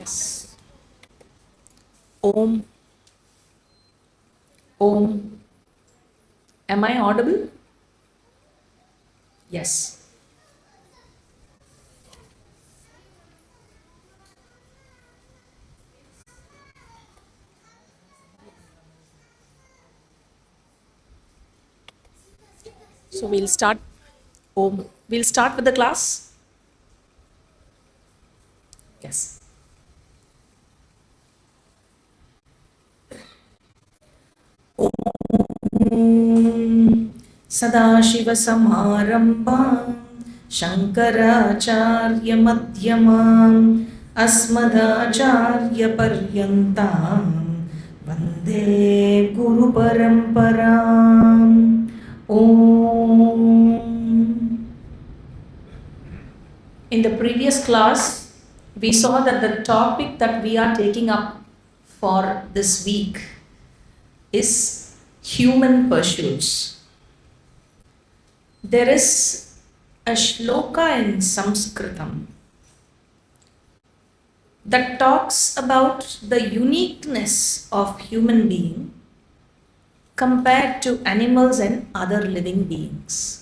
Yes. Om. Om. Am I audible? Yes. So we'll start. Om. We'll start with the class. Yes. सदाशिवसमारम्भां शङ्कराचार्यमध्यमाम् अस्मदाचार्यपर्यन्तां वन्दे गुरुपरम्पराम् ॐ. In the previous class, we saw that the topic that we are taking up for this week is human pursuits. There is a shloka in Sanskritam that talks about the uniqueness of human being compared to animals and other living beings.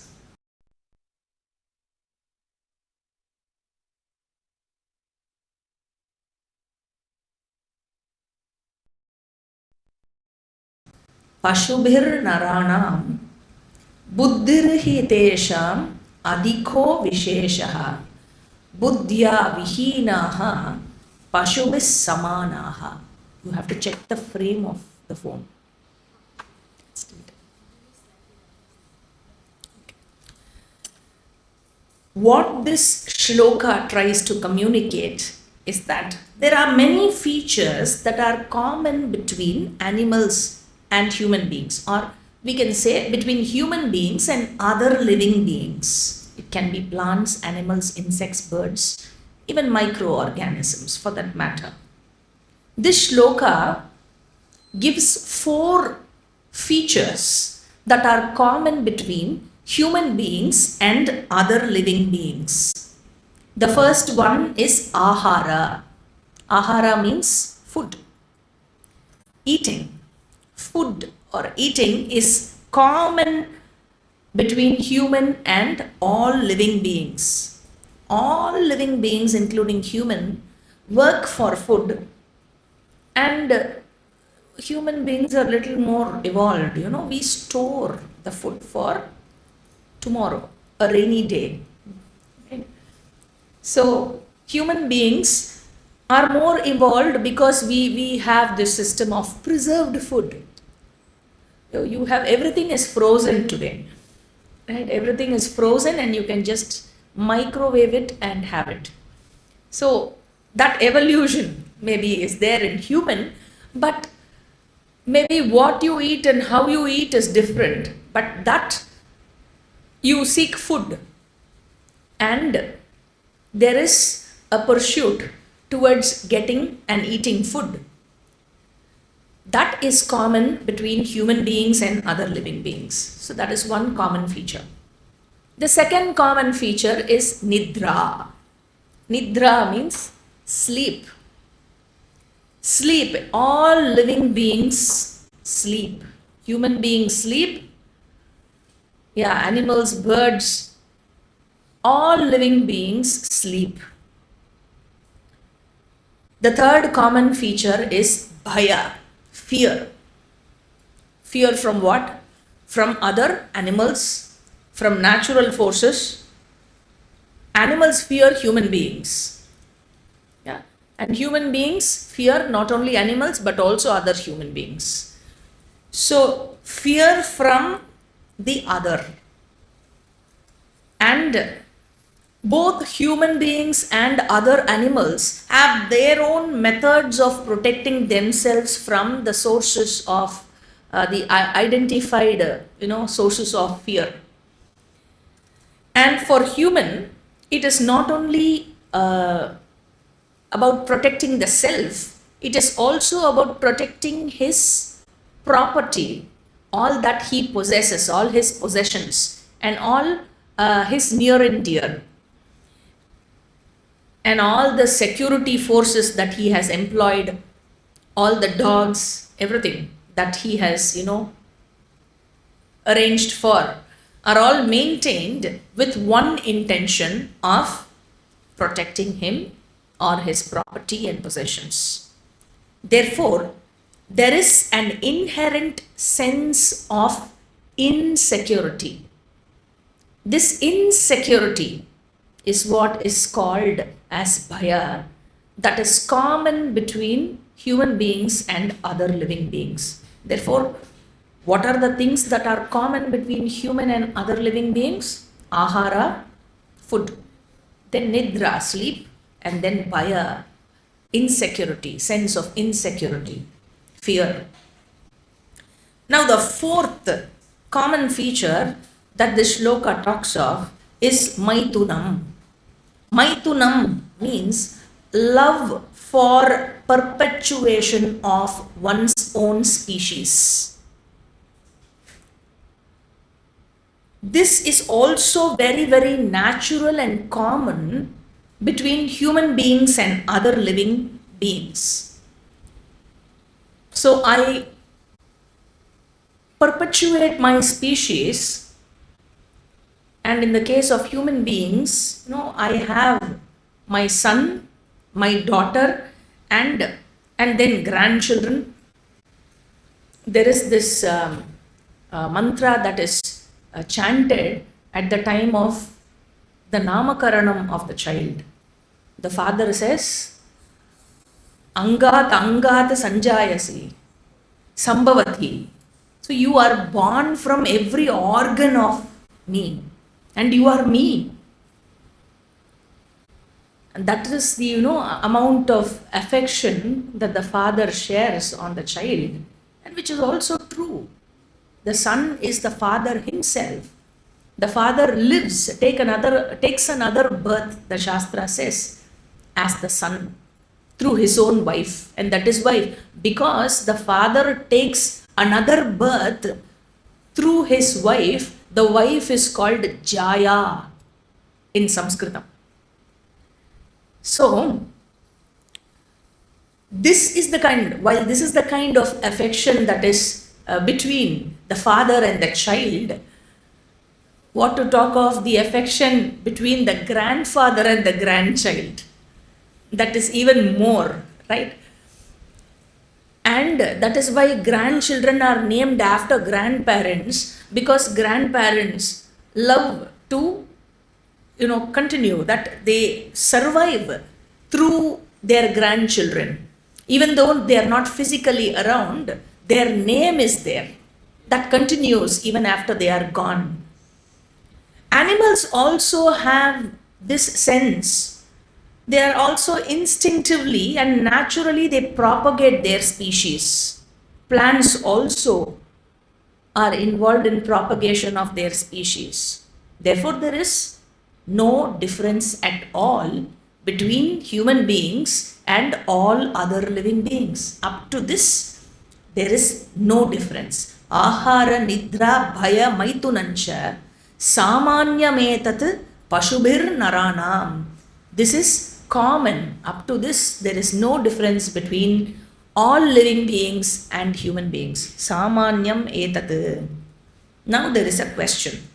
Pashubhir naranam buddhirhi tesham adhiko visheshaha buddhya vihinaha pashubhis samanaha. You have to check the frame of the phone. What this shloka tries to communicate is that there are many features that are common between animals and human beings, or we can say between human beings and other living beings. It can be plants, animals, insects, birds, even microorganisms for that matter. This shloka gives 4 features that are common between human beings and other living beings. The first one is ahara. Ahara means food. Eating. Food or eating is common between human and all living beings. All living beings, including human, work for food, and human beings are a little more evolved. We store the food for tomorrow, a rainy day. Right? So human beings are more evolved because we have this system of preserved food. You have everything is frozen today, right? Everything is frozen and you can just microwave it and have it. So that evolution maybe is there in human, but maybe what you eat and how you eat is different, but that you seek food and there is a pursuit towards getting and eating food. That is common between human beings and other living beings. So that is one common feature. The second common feature is nidra. Nidra means sleep. Sleep. All living beings sleep. Human beings sleep. Yeah, animals, birds, all living beings sleep. The third common feature is bhaya. Fear. Fear from what? From other animals, from natural forces. Animals fear human beings. Yeah. And human beings fear not only animals but also other human beings. So, fear from the other. And both human beings and other animals have their own methods of protecting themselves from the sources of the identified, sources of fear. And for human, it is not only about protecting the self, it is also about protecting his property, all that he possesses, all his possessions, and all his near and dear. and all the security forces that he has employed, all the dogs, everything that he has, arranged for, are all maintained with one intention of protecting him or his property and possessions. Therefore, there is an inherent sense of insecurity. This insecurity is what is called as bhaya, that is common between human beings and other living beings. Therefore, what are the things that are common between human and other living beings? Ahara, food, then nidra, sleep, and then bhaya, insecurity, sense of insecurity, fear. Now, the fourth common feature that this shloka talks of is maitunam. Maitunam means love for perpetuation of one's own species. This is also very, very natural and common between human beings and other living beings. So I perpetuate my species, and in the case of human beings, I have my son, my daughter, and then grandchildren. There is this mantra that is chanted at the time of the namakaranam of the child. The father says, Angat Angat Sanjayasi Sambhavati. So you are born from every organ of me, and you are me. And that is the amount of affection that the father shares on the child, and which is also true. The son is the father himself. The father lives, takes another birth, the Shastra says, as the son through his own wife. And that is why, because the father takes another birth through his wife, the wife is called Jaya in Sanskritam. So, this is the kind of affection that is between the father and the child, what to talk of the affection between the grandfather and the grandchild? That is even more, right? And that is why grandchildren are named after grandparents, because grandparents love to continue, that they survive through their grandchildren. Even though they are not physically around, their name is there. That continues even after they are gone. Animals also have this sense. They are also instinctively and naturally they propagate their species. Plants also are involved in propagation of their species. Therefore, there is no difference at all between human beings and all other living beings. Up to this, there is no difference. Ahara, nidra, bhaya, maitunancha, samanyametat pashubhir naranam. This is common. Up to this, there is no difference between all living beings and human beings. Samanyam etat. Now there is a question.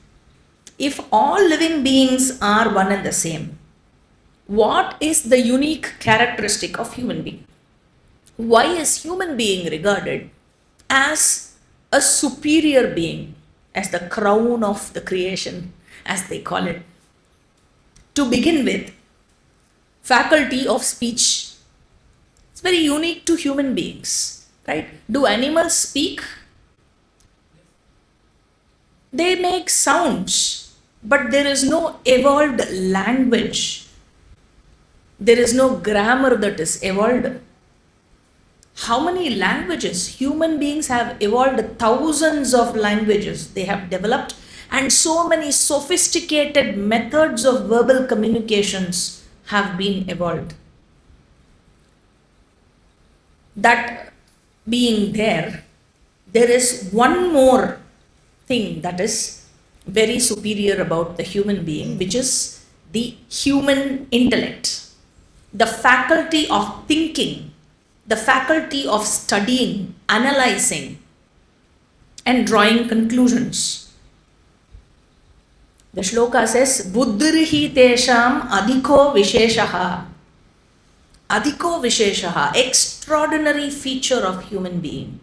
If all living beings are one and the same, what is the unique characteristic of human being? Why is human being regarded as a superior being, as the crown of the creation, as they call it? To begin with, faculty of speech. It's very unique to human beings, right? Do animals speak? They make sounds, but there is no evolved language. There is no grammar that is evolved. How many languages? Human beings have evolved thousands of languages. They have developed, and so many sophisticated methods of verbal communications have been evolved. That being there, there is one more thing that is very superior about the human being, which is the human intellect. the faculty of thinking, the faculty of studying, analyzing, and drawing conclusions. The shloka says, Buddhirihi tesham adhiko visheshaha. Adhiko visheshaha, extraordinary feature of human being.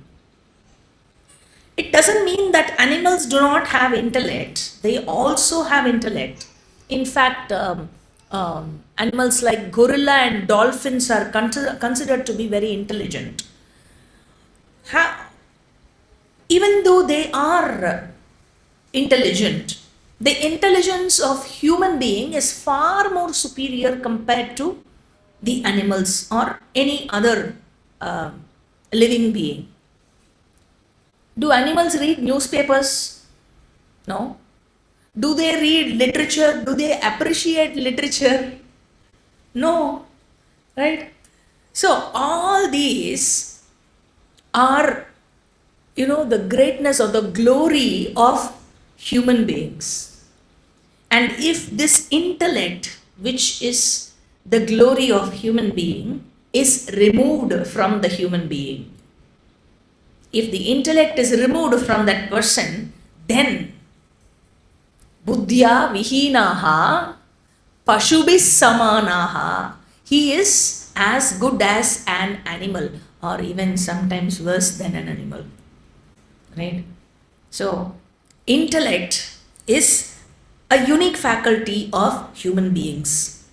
It doesn't mean that animals do not have intellect. They also have intellect. In fact, animals like gorilla and dolphins are considered to be very intelligent. Even though they are intelligent, the intelligence of human being is far more superior compared to the animals or any other living being. Do animals read newspapers? No. Do they read literature? Do they appreciate literature? No. Right? So all these are, the greatness or the glory of human beings. And if this intellect, which is the glory of human being, is removed from the human being, if the intellect is removed from that person, then buddhya vihinaha pashubis samanaha, he is as good as an animal, or even sometimes worse than an animal. Right? So, intellect is a unique faculty of human beings.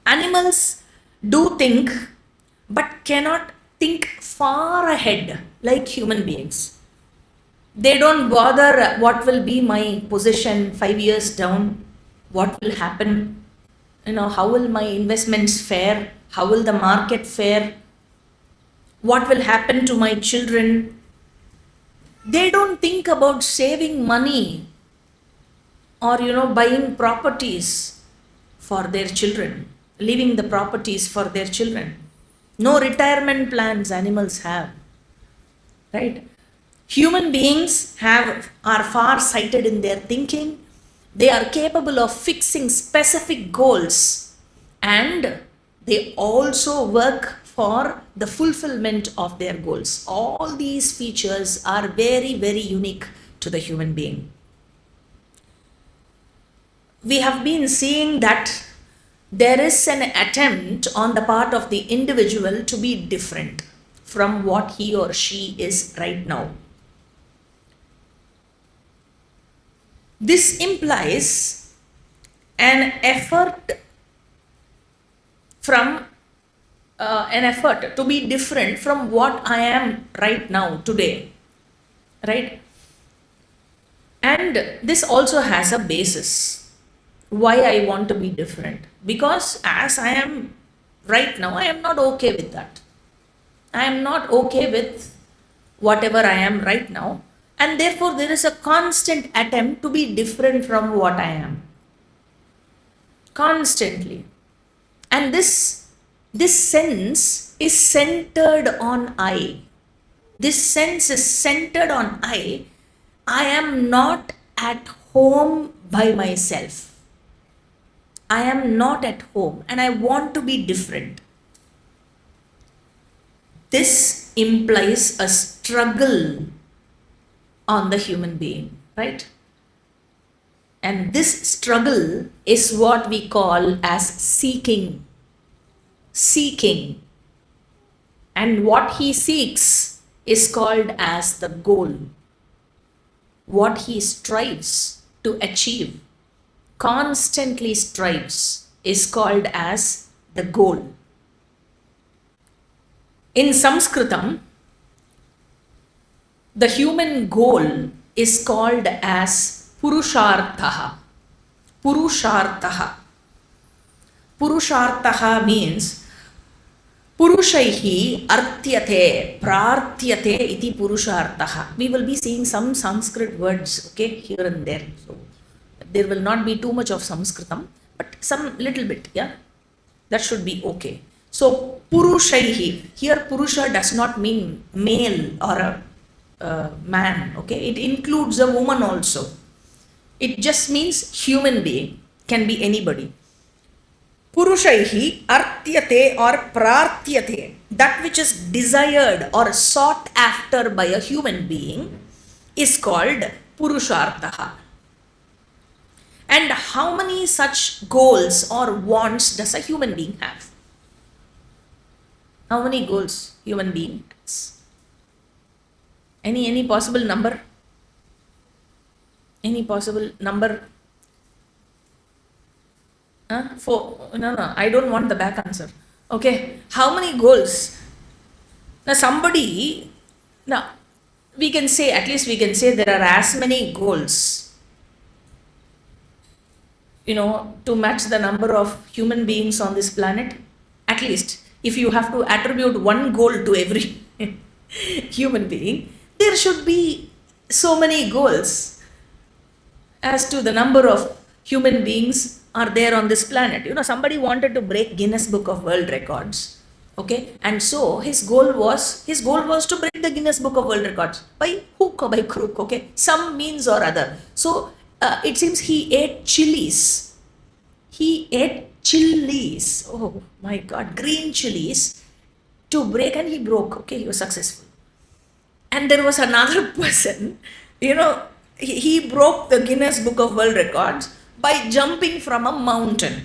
Animals do think, but cannot think far ahead like human beings. They don't bother what will be my position 5 years down, what will happen, how will my investments fare, how will the market fare, what will happen to my children. They don't think about saving money or buying properties for their children, leaving the properties for their children. No retirement plans animals have. Right? Human beings are far sighted in their thinking. They are capable of fixing specific goals, and they also work for the fulfillment of their goals. All these features are very, very unique to the human being. We have been seeing that there is an attempt on the part of the individual to be different from what he or she is right now. This implies an effort to be different from what I am right now, today. Right? And this also has a basis. Why I want to be different? Because as I am right now, I am not okay with that. I am not okay with whatever I am right now, and therefore there is a constant attempt to be different from what I am. Constantly. And this sense is centered on I. This sense is centered on I. I am not at home by myself. I am not at home and I want to be different. This implies a struggle on the human being, right? And this struggle is what we call as seeking. Seeking. And what he seeks is called as the goal. What he strives to achieve, constantly strives, is called as the goal. In Sanskritam, the human goal is called as Purusharthaha. Purusharthaha. Purusharthaha means Purushaihi artyate, prartyate iti purusharthaha. We will be seeing some Sanskrit words, okay, here and there. So there will not be too much of Sanskritam, but some little bit, yeah. That should be okay. So Purushaihi, here Purusha does not mean male or a man, okay. It includes a woman also. It just means human being, can be anybody. Purushaihi artyate or prartyate, that which is desired or sought after by a human being is called Purushartha. And how many such goals or wants does a human being have? How many goals human being has? Any possible number? Any possible number? No, I don't want the back answer. Okay, how many goals? Now we can say, at least we can say there are as many goals, to match the number of human beings on this planet. At least, if you have to attribute one goal to every human being, there should be so many goals as to the number of human beings are there on this planet. Somebody wanted to break Guinness Book of World Records. Okay, and so his goal was to break the Guinness Book of World Records by hook or by crook. Okay, some means or other. So it seems he ate chilies. Oh my God, green chilies to break, and he broke. Okay, he was successful. And there was another person, he broke the Guinness Book of World Records by jumping from a mountain.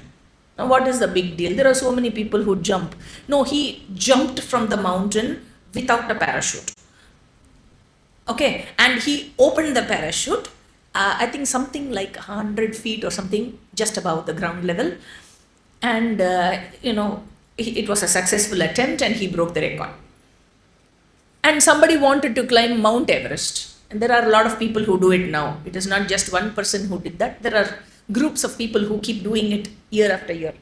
Now, what is the big deal? There are so many people who jump. No, he jumped from the mountain without a parachute. Okay, and he opened the parachute, I think something like 100 feet or something, just above the ground level. And, it was a successful attempt and he broke the record. And somebody wanted to climb Mount Everest. And there are a lot of people who do it now. It is not just one person who did that. There are groups of people who keep doing it year after year.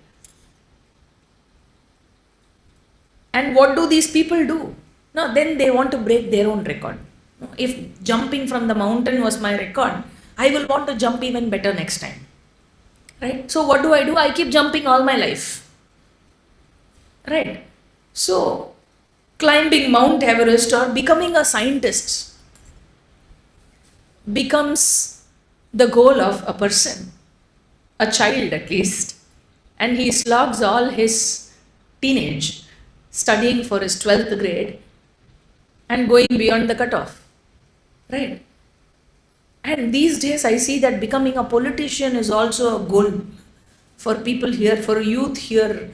And what do these people do? No, then they want to break their own record. If jumping from the mountain was my record, I will want to jump even better next time. Right? So what do? I keep jumping all my life. Right? So climbing Mount Everest or becoming a scientist becomes the goal of a person, a child at least, and he slogs all his teenage studying for his 12th grade and going beyond the cutoff, right? And these days I see that becoming a politician is also a goal for people here, for youth here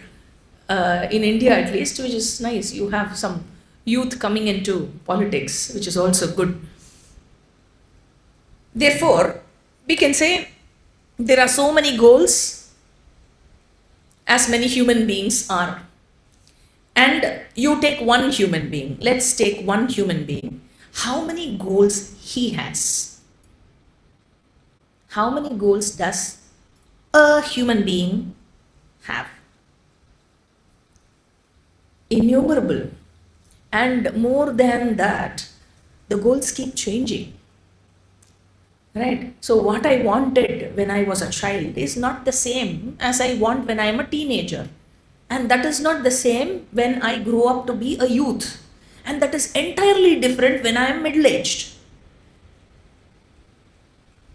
in India at least, which is nice. You have some youth coming into politics, which is also good. Therefore, we can say there are so many goals as many human beings are. And you take one human being. Let's take one human being. How many goals he has? How many goals does a human being have? Innumerable. And more than that, the goals keep changing. Right? So what I wanted when I was a child is not the same as I want when I am a teenager. And that is not the same when I grow up to be a youth. And that is entirely different when I am middle-aged.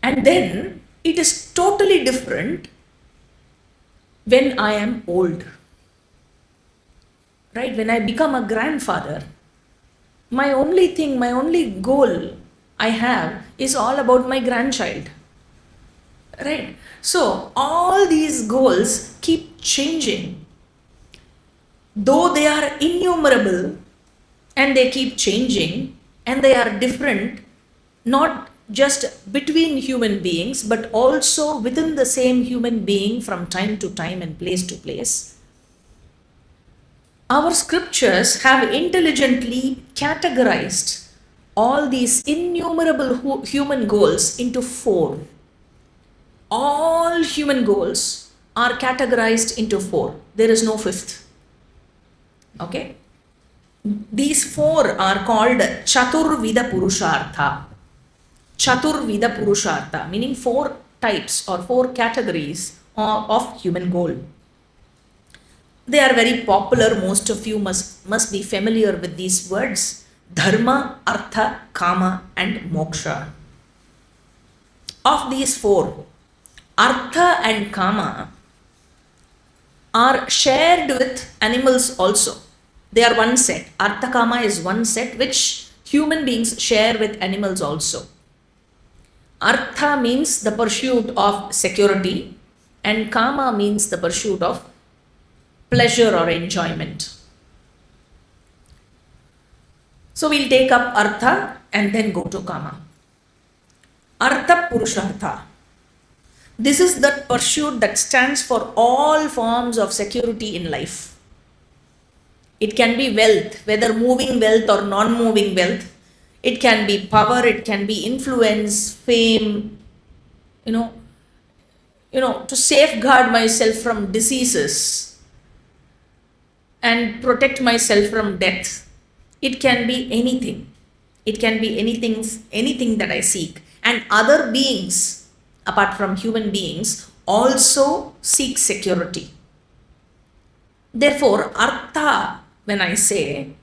And then it is totally different when I am old. Right? When I become a grandfather, my only goal I have is all about my grandchild. Right? So all these goals keep changing. Though they are innumerable and they keep changing and they are different, not just between human beings, but also within the same human being from time to time and place to place. Our scriptures have intelligently categorized all these innumerable human goals into 4. All human goals are categorized into 4. There is no 5th. Okay? These 4 are called Chaturvida Purushartha. Chaturvida Purushartha, meaning 4 types or 4 categories of human goal. They are very popular. Most of you must be familiar with these words. Dharma, Artha, Kama and Moksha. Of these 4, Artha and Kama are shared with animals also. They are one set. Artha Kama is one set which human beings share with animals also. Artha means the pursuit of security, and Kama means the pursuit of pleasure or enjoyment. So we'll take up Artha and then go to Kama. Artha Purushartha. This is the pursuit that stands for all forms of security in life. It can be wealth, whether moving wealth or non-moving wealth. It can be power, it can be influence, fame, to safeguard myself from diseases and protect myself from death. It can be anything. It can be anything that I seek. And other beings, apart from human beings, also seek security. Therefore, Artha, when I say,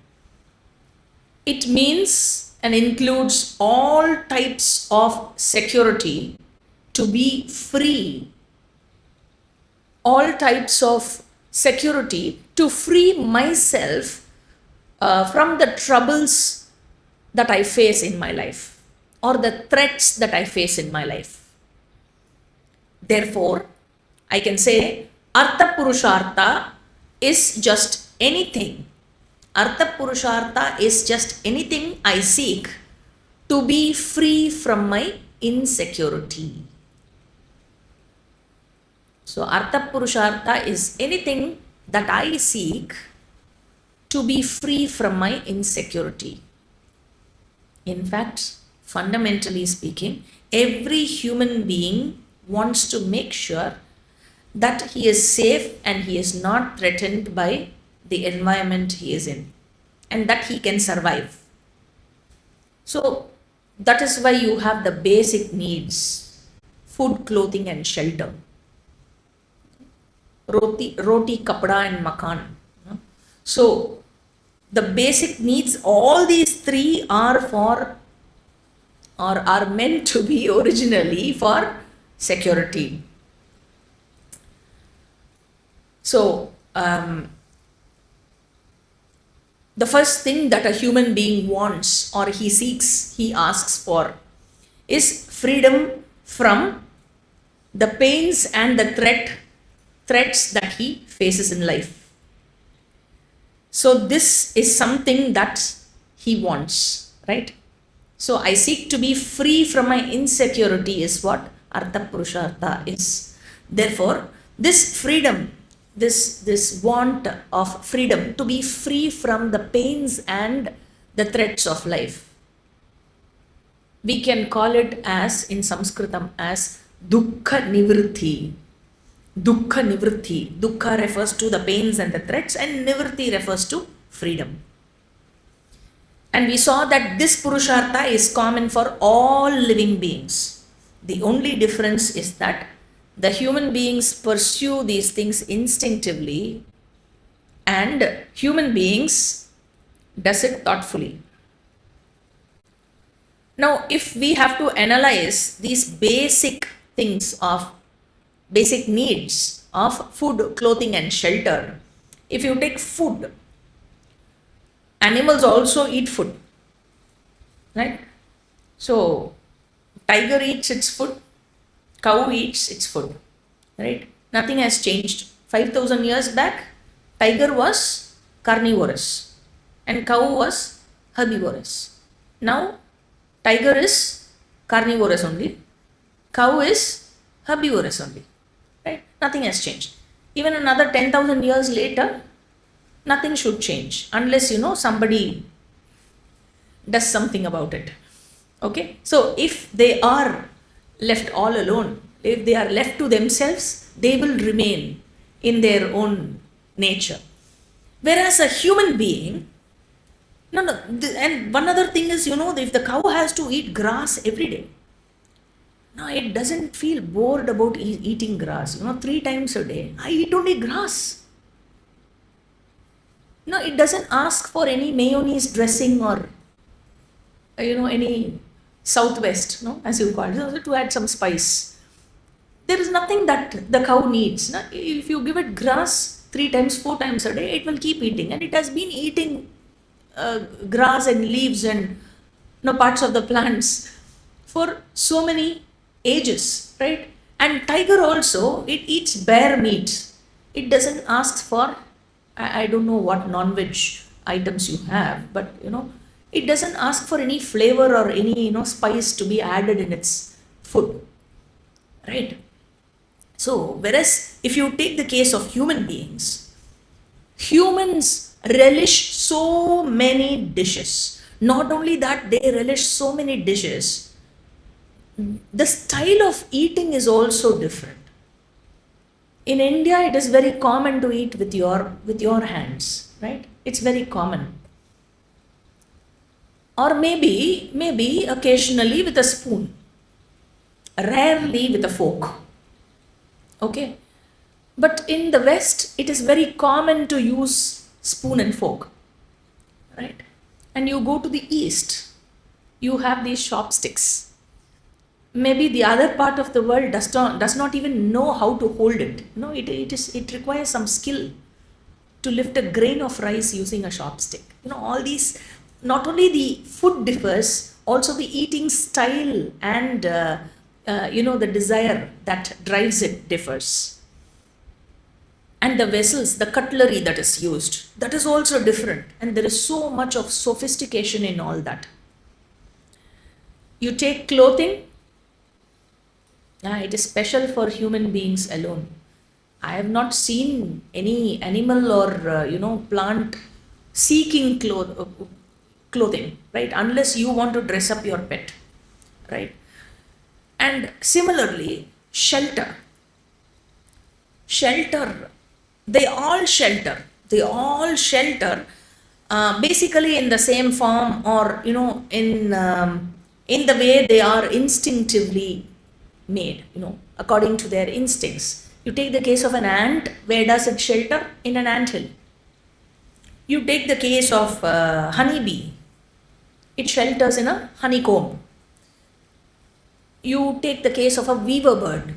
it means and includes all types of security to be free. All types of security to free myself from the troubles that I face in my life or the threats that I face in my life. Therefore, I can say Artha Purushartha is just anything. Artha Purushartha is just anything I seek to be free from my insecurity. So Artha Purushartha is anything that I seek to be free from my insecurity. In fact, fundamentally speaking, every human being wants to make sure that he is safe and he is not threatened by the environment he is in and that he can survive. So that is why you have the basic needs: food, clothing and shelter. Roti, kapda and makan. So the basic needs, all these three are for or are meant to be originally for security. So the first thing that a human being wants or he seeks, he asks for, is freedom from the pains and the threats that he faces in life. So this is something that he wants, right? So I seek to be free from my insecurity is what Artha Purushartha is. Therefore, this freedom, this want of freedom to be free from the pains and the threats of life, we can call it as, in Sanskritam, as dukkha nivritti. Dukkha nivritti. Dukkha refers to the pains and the threats, and nivritti refers to freedom. And we saw that this Purushartha is common for all living beings. The only difference is that the human beings pursue these things instinctively and human beings does it thoughtfully. Now, if we have to analyze these basic things of basic needs of food, clothing and shelter, if you take food, animals also eat food, right? So tiger eats its food, cow eats its food, right? Nothing has changed. 5,000 years back, tiger was carnivorous and cow was herbivorous. Now tiger is carnivorous only, cow is herbivorous only, right? Nothing has changed. Even another 10,000 years later, nothing should change unless somebody does something about it. Okay, so if they are left all alone, if they are left to themselves, they will remain in their own nature. Whereas a human being, and one other thing is, if the cow has to eat grass every day, no, it doesn't feel bored about eating grass. 3 times a day, I eat only grass. No, it doesn't ask for any mayonnaise dressing or, any southwest, as you call it, to add some spice. There is nothing that the cow needs. If you give it grass, 3 times, 4 times a day, it will keep eating. And it has been eating grass and leaves and parts of the plants for so many ages, right? And tiger also, it eats bare meat. It doesn't ask for, I don't know what non-veg items you have, but it doesn't ask for any flavor or any spice to be added in its food, right? So whereas if you take the case of human beings, humans relish so many dishes. Not only that, they relish so many dishes, the style of eating is also different. In India, it is very common to eat with your hands, right? It's very common. Or maybe occasionally with a spoon, rarely with a fork. Okay? But in the West, it is very common to use spoon and fork, right? And you go to the East, you have these chopsticks. Maybe the other part of the world does not even know how to hold it. It requires some skill to lift a grain of rice using a chopstick. All these, not only the food differs, also the eating style and the desire that drives it differs. And the vessels, the cutlery that is used, that is also different. And there is so much of sophistication in all that. You take clothing, it is special for human beings alone. I have not seen any animal or plant seeking clothing, right? Unless you want to dress up your pet, right? And similarly, shelter. They all shelter basically in the same form, or in the way they are instinctively made, according to their instincts. You take the case of an ant, where does it shelter? In an anthill. You take the case of honeybee, it shelters in a honeycomb. You take the case of a weaver bird,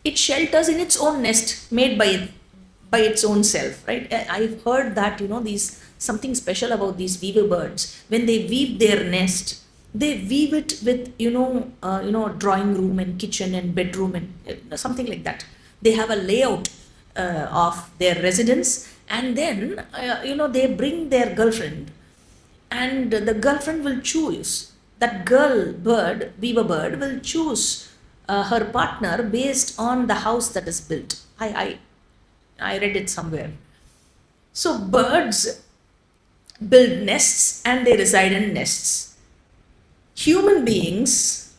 it shelters in its own nest made by its own self, right? I've heard that something special about these weaver birds. When they weave their nest, they weave it with drawing room and kitchen and bedroom and something like that. They have a layout of their residence, and then they bring their girlfriend, and the girlfriend will choose, that weaver bird will choose her partner based on the house that is built. I read it somewhere. So birds build nests and they reside in nests. Human beings,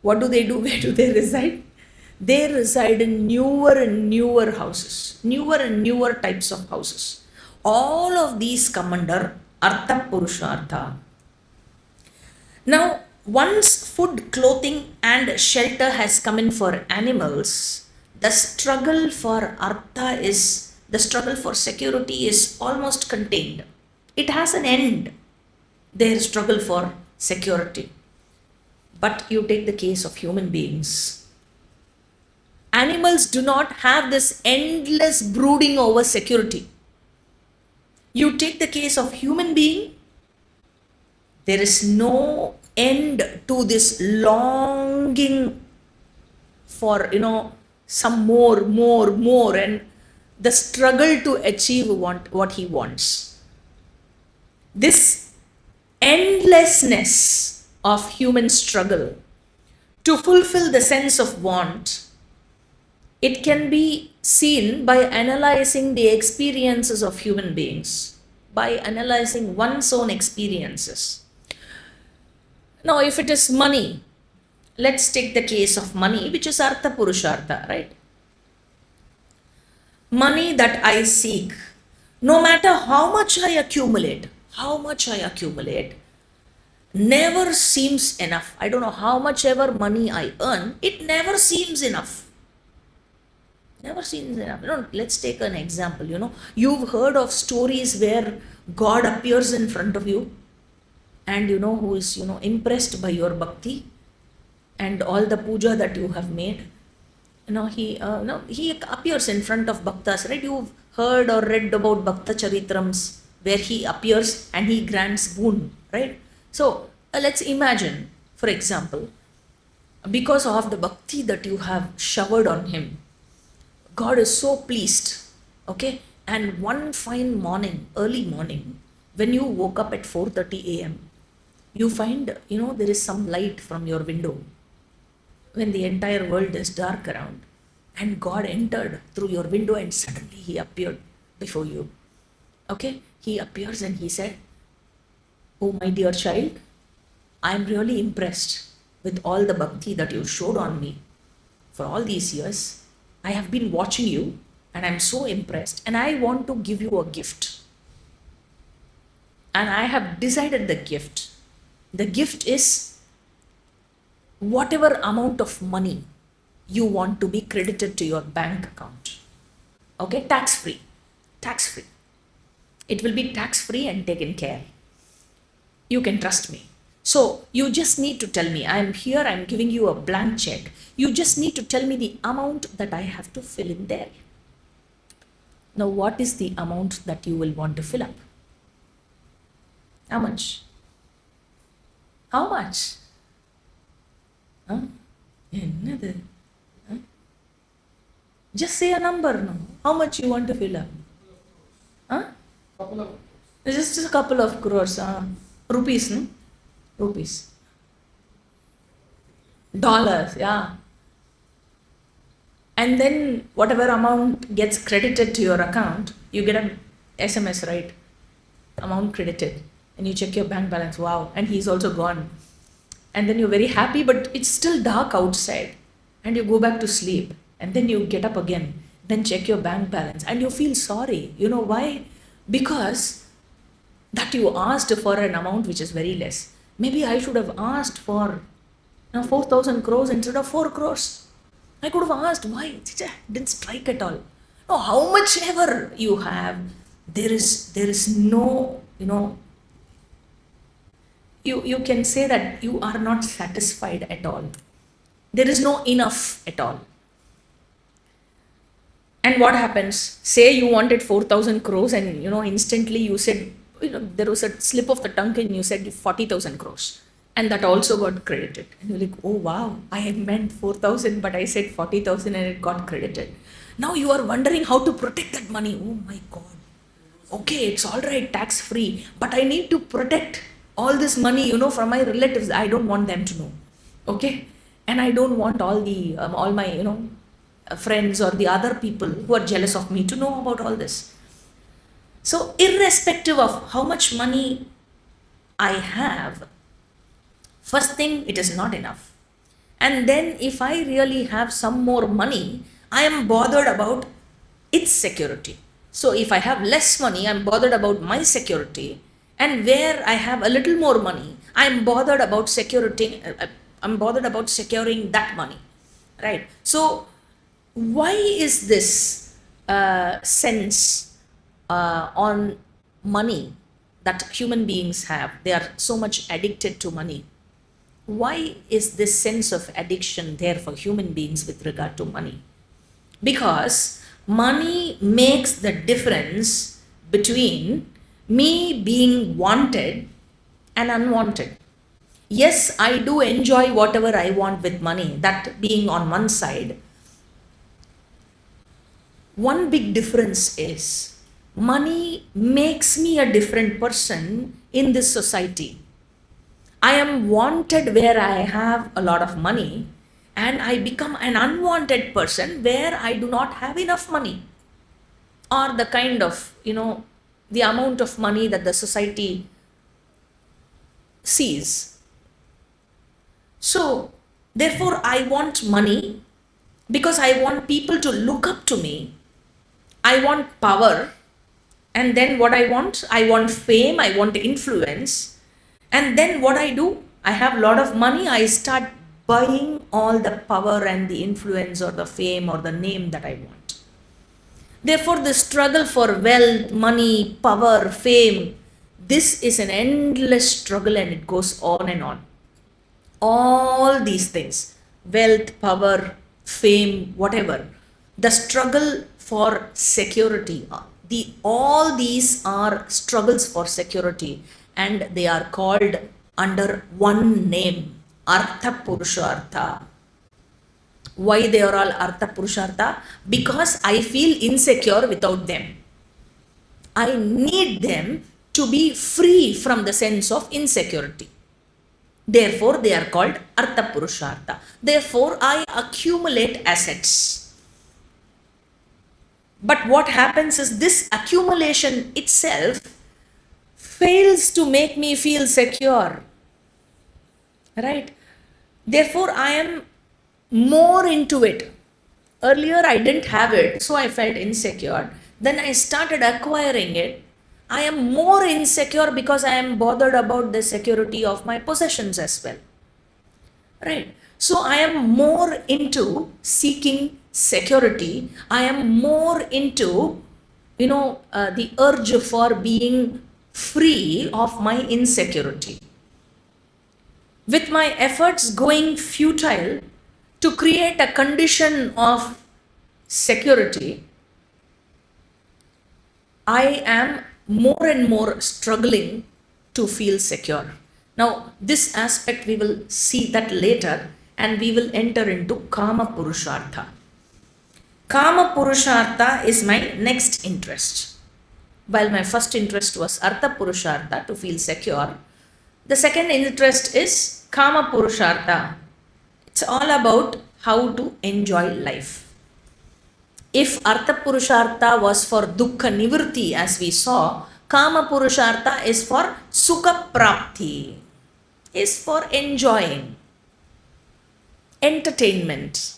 what do they do? Where do they reside? They reside in newer and newer houses, newer and newer types of houses. All of these come under Artha Purushartha. Now, once food, clothing and shelter has come in for animals, the struggle for Artha the struggle for security is almost contained. It has an end, their struggle for security. But you take the case of human beings. Animals do not have this endless brooding over security. You take the case of human being, there is no end to this longing for, some more, and the struggle to achieve what he wants. This endlessness of human struggle to fulfill the sense of want, it can be seen by analyzing the experiences of human beings, by analyzing one's own experiences. Now, if it is money, let's take the case of money, which is Artha Purushartha, right? Money that I seek, no matter how much I accumulate, never seems enough. I don't know how much ever money I earn, it never seems enough. Let's take an example. You've heard of stories where God appears in front of you, and who is impressed by your bhakti and all the puja that you have made, he appears in front of bhaktas, right? You've heard or read about Bhakta Charitrams, where he appears and he grants boon, right? So let's imagine, for example, because of the bhakti that you have showered on him, God is so pleased, okay? And one fine morning, early morning, when you woke up at 4:30 a.m., you find, there is some light from your window when the entire world is dark around. And God entered through your window and suddenly he appeared before you. Okay? He appears and he said, "Oh, my dear child, I am really impressed with all the bhakti that you showed on me for all these years. I have been watching you and I'm so impressed and I want to give you a gift. And I have decided the gift. The gift is whatever amount of money you want to be credited to your bank account. Okay, tax free. Tax free. It will be tax free and taken care. You can trust me. So you just need to tell me, I'm here, I'm giving you a blank check. You just need to tell me the amount that I have to fill in there." Now, what is the amount that you will want to fill up? How much? How much? Huh? Huh? Just say a number now. How much you want to fill up? Huh? Just a couple of crores. Rupees, no? Rupees. Dollars, yeah. And then whatever amount gets credited to your account, you get an SMS, right? Amount credited. And you check your bank balance. Wow. And he's also gone. And then you're very happy, but it's still dark outside. And you go back to sleep. And then you get up again. Then check your bank balance. And you feel sorry. You know why? Because that you asked for an amount which is very less. Maybe I should have asked for 4,000 crores instead of 4 crores. I could have asked why. It didn't strike at all. No, how much ever you have, there is no, you can say that you are not satisfied at all. There is no enough at all. And what happens? Say you wanted 4,000 crores and instantly you said, there was a slip of the tongue and you said 40,000 crores. And that also got credited. And you're like, oh wow, I had meant 4,000, but I said 40,000 and it got credited. Now you are wondering how to protect that money. Oh my God. Okay, it's all right, tax free, but I need to protect all this money, from my relatives. I don't want them to know. Okay. And I don't want all my, friends or the other people who are jealous of me to know about all this. So irrespective of how much money I have, first thing, it is not enough. And then if I really have some more money, I am bothered about its security. So if I have less money, I'm bothered about my security. And where I have a little more money, I'm bothered about security. I'm bothered about securing that money, right? So why is this sense on money that human beings have? They are so much addicted to money. Why is this sense of addiction there for human beings with regard to money? Because money makes the difference between me being wanted and unwanted. Yes, I do enjoy whatever I want with money, that being on one side. One big difference is money makes me a different person in this society. I am wanted where I have a lot of money, and I become an unwanted person where I do not have enough money, or the kind of, the amount of money that the society sees. So, therefore, I want money because I want people to look up to me. I want power. And then what I want fame, I want influence. And then what I do, I have a lot of money, I start buying all the power and the influence or the fame or the name that I want. Therefore, the struggle for wealth, money, power, fame, this is an endless struggle and it goes on and on. All these things, wealth, power, fame, whatever. The struggle for security. All these are struggles for security, and they are called under one name, Artha Purushartha. Why they are all Artha Purushartha? Because I feel insecure without them. I need them to be free from the sense of insecurity. Therefore, they are called Artha Purushartha. Therefore, I accumulate assets. But what happens is this accumulation itself fails to make me feel secure. Right? Therefore, I am more into it. Earlier, I didn't have it, so I felt insecure. Then I started acquiring it. I am more insecure because I am bothered about the security of my possessions as well. Right? So I am more into seeking security. I am more into, the urge for being free of my insecurity. With my efforts going futile to create a condition of security, I am more and more struggling to feel secure. Now, this aspect we will see that later, and we will enter into Kama Purushartha. Kama Purushartha is my next interest. While my first interest was Artha Purushartha, to feel secure, the second interest is Kama Purushartha. It's all about how to enjoy life. If Artha Purushartha was for Dukkha Nivritti, as we saw, Kama Purushartha is for Sukha Prapti, is for enjoying, entertainment,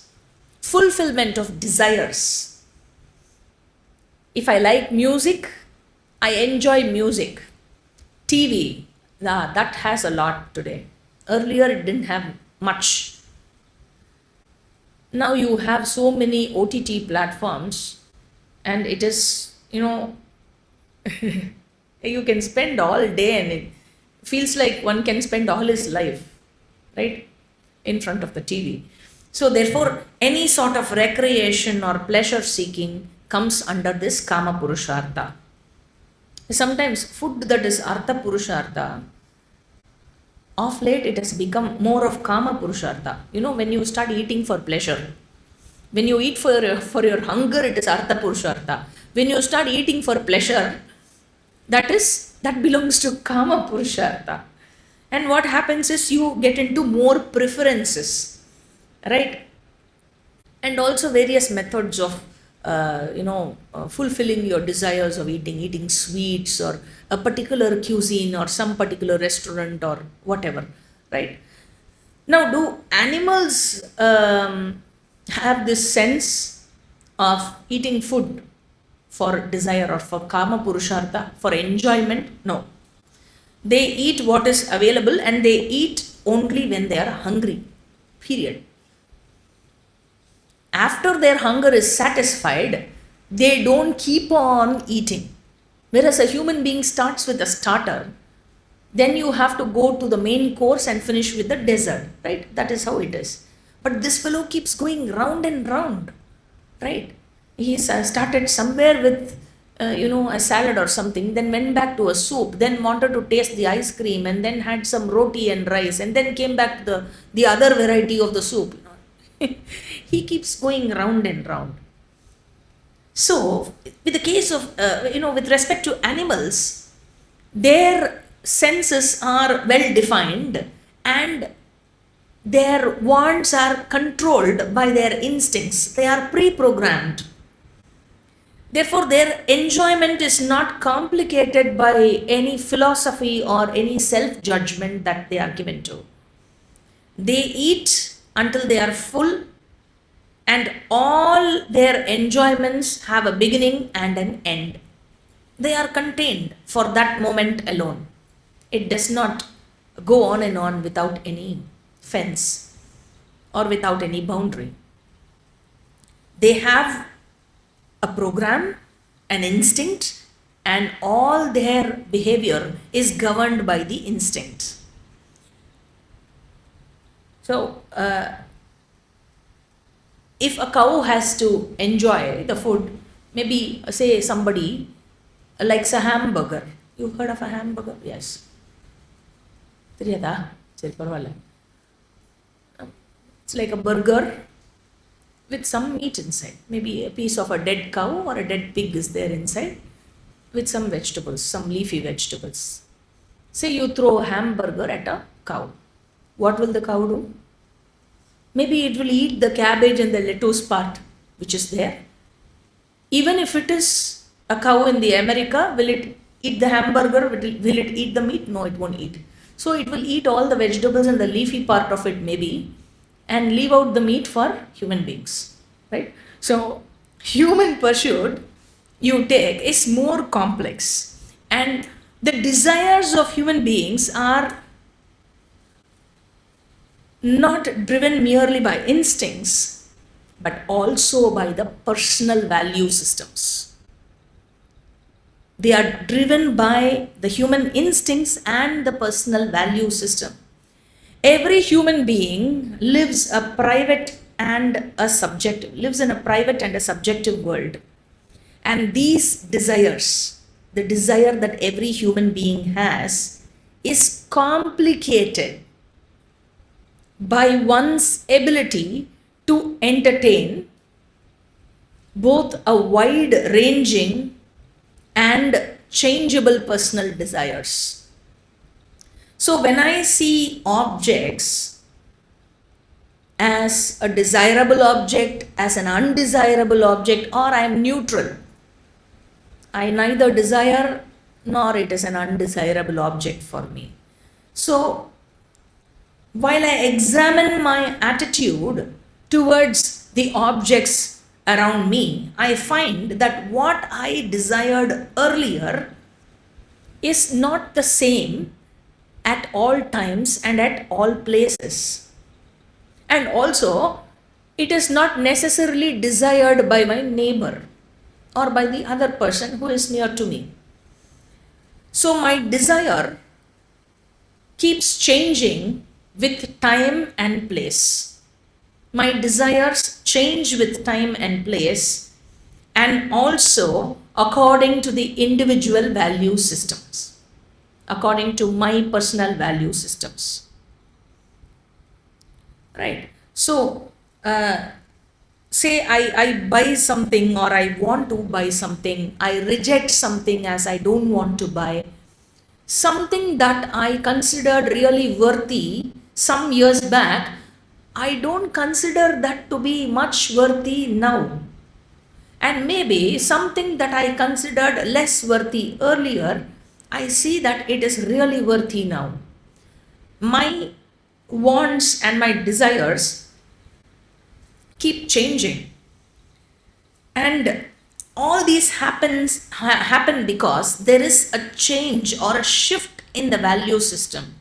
fulfillment of desires. If I like music, I enjoy music. TV, that has a lot today. Earlier it didn't have much. Now you have so many OTT platforms, and it is, you can spend all day, and it feels like one can spend all his life, right, in front of the TV. So therefore, any sort of recreation or pleasure seeking comes under this Kama Purushartha. Sometimes food that is Artha Purushartha, of late it has become more of Kama Purushartha. When you start eating for pleasure, when you eat for your hunger, it is Artha Purushartha. When you start eating for pleasure, that belongs to Kama Purushartha. And what happens is you get into more preferences, right? And also various methods of fulfilling your desires of eating sweets, or a particular cuisine, or some particular restaurant, or whatever, right? Now, do animals have this sense of eating food for desire or for Kama Purushartha, for enjoyment? No. They eat what is available, and they eat only when they are hungry, period. After their hunger is satisfied, they don't keep on eating. Whereas a human being starts with a starter, then you have to go to the main course and finish with the dessert, right? That is how it is. But this fellow keeps going round and round, right? He started somewhere with, a salad or something, then went back to a soup, then wanted to taste the ice cream, and then had some roti and rice, and then came back to the other variety of the soup. He keeps going round and round. So, with the case of, with respect to animals, their senses are well defined, and their wants are controlled by their instincts. They are pre-programmed. Therefore, their enjoyment is not complicated by any philosophy or any self-judgment that they are given to. They eat until they are full, and all their enjoyments have a beginning and an end. They are contained for that moment alone. It does not go on and on without any fence or without any boundary. They have a program, an instinct, and all their behavior is governed by the instinct. So, if a cow has to enjoy the food, maybe say somebody likes a hamburger. You heard of a hamburger? Yes. தெரியாதா? சரி பரவாயில்ல. It's like a burger with some meat inside. Maybe a piece of a dead cow or a dead pig is there inside with some vegetables, some leafy vegetables. Say you throw a hamburger at a cow. What will the cow do? Maybe it will eat the cabbage and the lettuce part which is there. Even if it is a cow in the America, will it eat the hamburger? Will it eat the meat? No, it won't eat. So it will eat all the vegetables and the leafy part of it maybe, and leave out the meat for human beings, right? So human pursuit you take is more complex, and the desires of human beings are not driven merely by instincts, but also by the personal value systems. They are driven by the human instincts and the personal value system. Every human being lives in a private and a subjective world. And these desires, the desire that every human being has, is complicated by one's ability to entertain both a wide-ranging and changeable personal desires. So when I see objects as a desirable object, as an undesirable object, or I am neutral, I neither desire nor it is an undesirable object for me. So while I examine my attitude towards the objects around me, I find that what I desired earlier is not the same at all times and at all places. And also, it is not necessarily desired by my neighbor or by the other person who is near to me. So my desire keeps changing with time and place. My desires change with time and place, and also according to the individual value systems, according to my personal value systems. Right? So, say I buy something, or I want to buy something, I reject something as I don't want to buy. Something that I considered really worthy some years back, I don't consider that to be much worthy now. And maybe something that I considered less worthy earlier, I see that it is really worthy now. My wants and my desires keep changing. And all these happen because there is a change or a shift in the value system.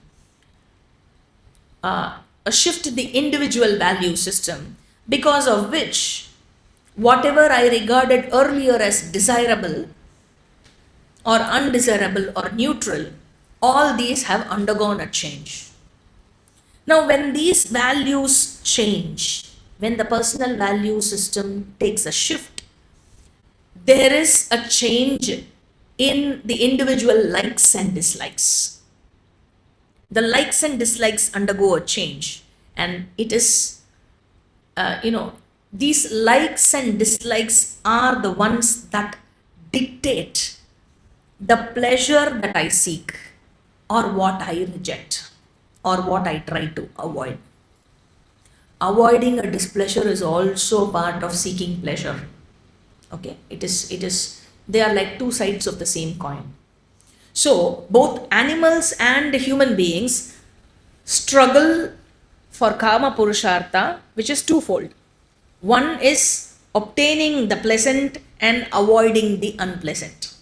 A shift in the individual value system, because of which whatever I regarded earlier as desirable or undesirable or neutral, all these have undergone a change. Now, when these values change, when the personal value system takes a shift, there is a change in the individual likes and dislikes. The likes and dislikes undergo a change, and it is, these likes and dislikes are the ones that dictate the pleasure that I seek, or what I reject, or what I try to avoid. Avoiding a displeasure is also part of seeking pleasure. Okay, it is, they are like two sides of the same coin. So both animals and human beings struggle for kama purushartha, which is twofold. One is obtaining the pleasant and avoiding the unpleasant.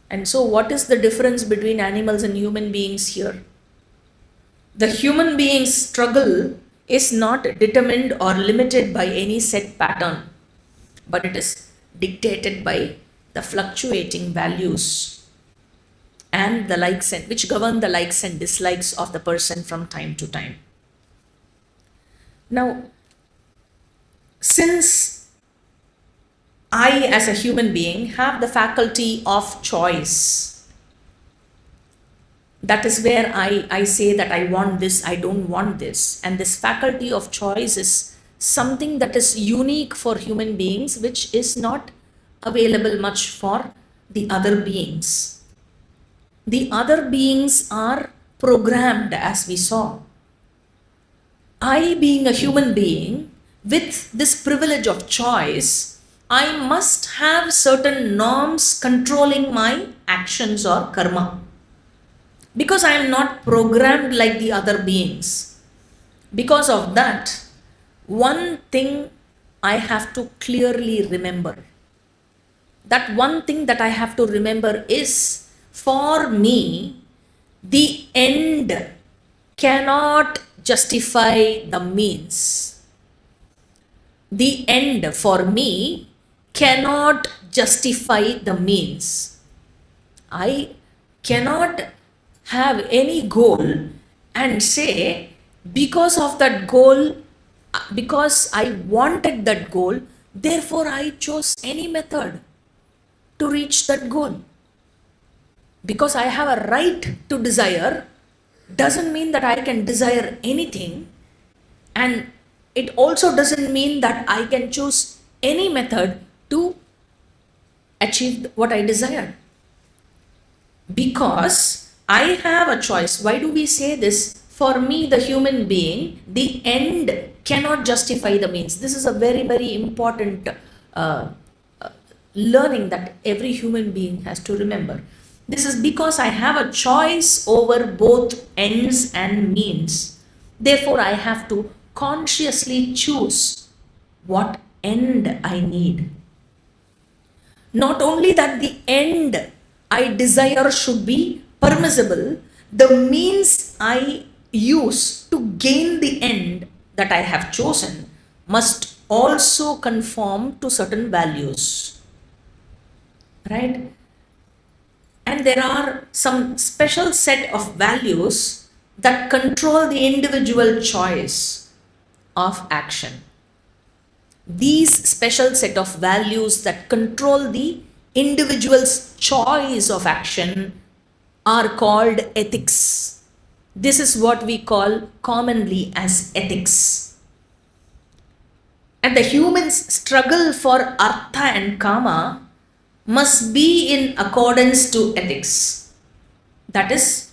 And so what is the difference between animals and human beings here? The human being's struggle is not determined or limited by any set pattern, but it is dictated by the fluctuating values and the likes and which govern the likes and dislikes of the person from time to time. Now, since I, as a human being, have the faculty of choice, that is where I say that I want this, I don't want this. And this faculty of choice is something that is unique for human beings, which is not available much for the other beings. The other beings are programmed, as we saw. I, being a human being with this privilege of choice, I must have certain norms controlling my actions or karma. Because I am not programmed like the other beings. Because of that, one thing I have to clearly remember. That one thing that I have to remember is, for me, the end cannot justify the means. The end for me cannot justify the means. I cannot have any goal and say, because of that goal, because I wanted that goal, therefore I chose any method to reach that goal. Because I have a right to desire doesn't mean that I can desire anything, and it also doesn't mean that I can choose any method to achieve what I desire. Because I have a choice. Why do we say this? For me, the human being, the end cannot justify the means. This is a very, very important learning that every human being has to remember. This is because I have a choice over both ends and means. Therefore, I have to consciously choose what end I need. Not only that the end I desire should be permissible, the means I use to gain the end that I have chosen must also conform to certain values. Right? And there are some special set of values that control the individual choice of action. These special set of values that control the individual's choice of action are called ethics. This is what we call commonly as ethics. And the human's struggle for artha and kama must be in accordance to ethics. That is,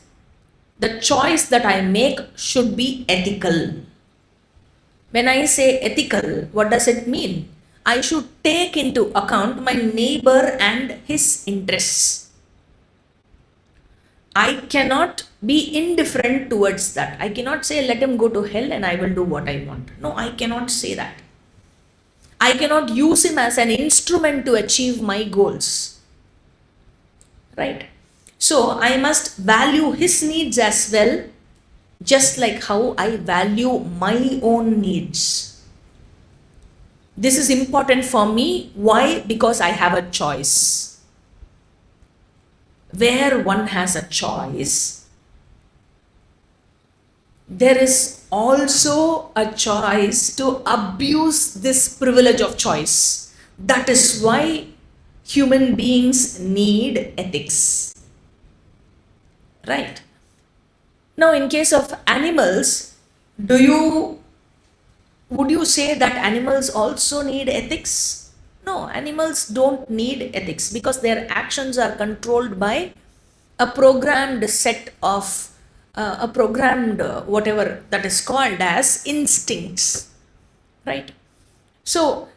the choice that I make should be ethical. When I say ethical, what does it mean? I should take into account my neighbor and his interests. I cannot be indifferent towards that. I cannot say, let him go to hell and I will do what I want. No, I cannot say that. I cannot use him as an instrument to achieve my goals. Right? So I must value his needs as well, just like how I value my own needs. This is important for me. Why? Because I have a choice. Where one has a choice, there is also a choice to abuse this privilege of choice. That is why human beings need ethics. Right? Now, in case of animals, would you say that animals also need ethics? No, animals don't need ethics because their actions are controlled by a programmed set of whatever that is called as instincts, right? So,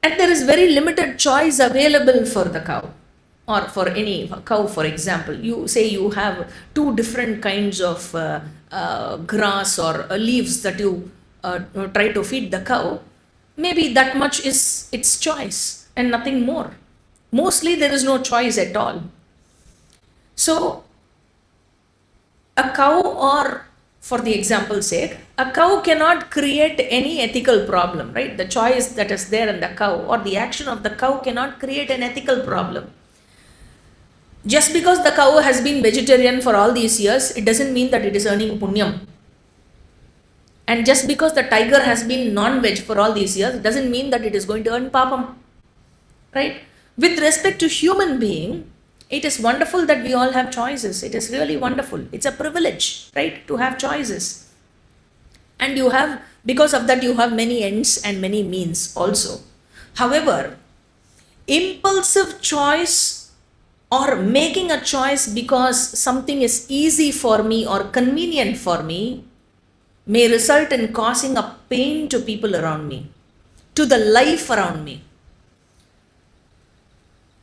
and there is very limited choice available for the cow, or for any cow. For example, you say you have two different kinds of grass or leaves that you try to feed the cow. Maybe that much is its choice and nothing more. Mostly there is no choice at all. So a cow, or for the example's sake, a cow cannot create any ethical problem, right? The choice that is there in the cow or the action of the cow cannot create an ethical problem. Just because the cow has been vegetarian for all these years, it doesn't mean that it is earning punyam. And just because the tiger has been non-veg for all these years doesn't mean that it is going to earn papam. Right? With respect to human being, it is wonderful that we all have choices. It is really wonderful. It's a privilege, right, to have choices. And you have, because of that, you have many ends and many means also. However, impulsive choice or making a choice because something is easy for me or convenient for me may result in causing a pain to people around me, to the life around me.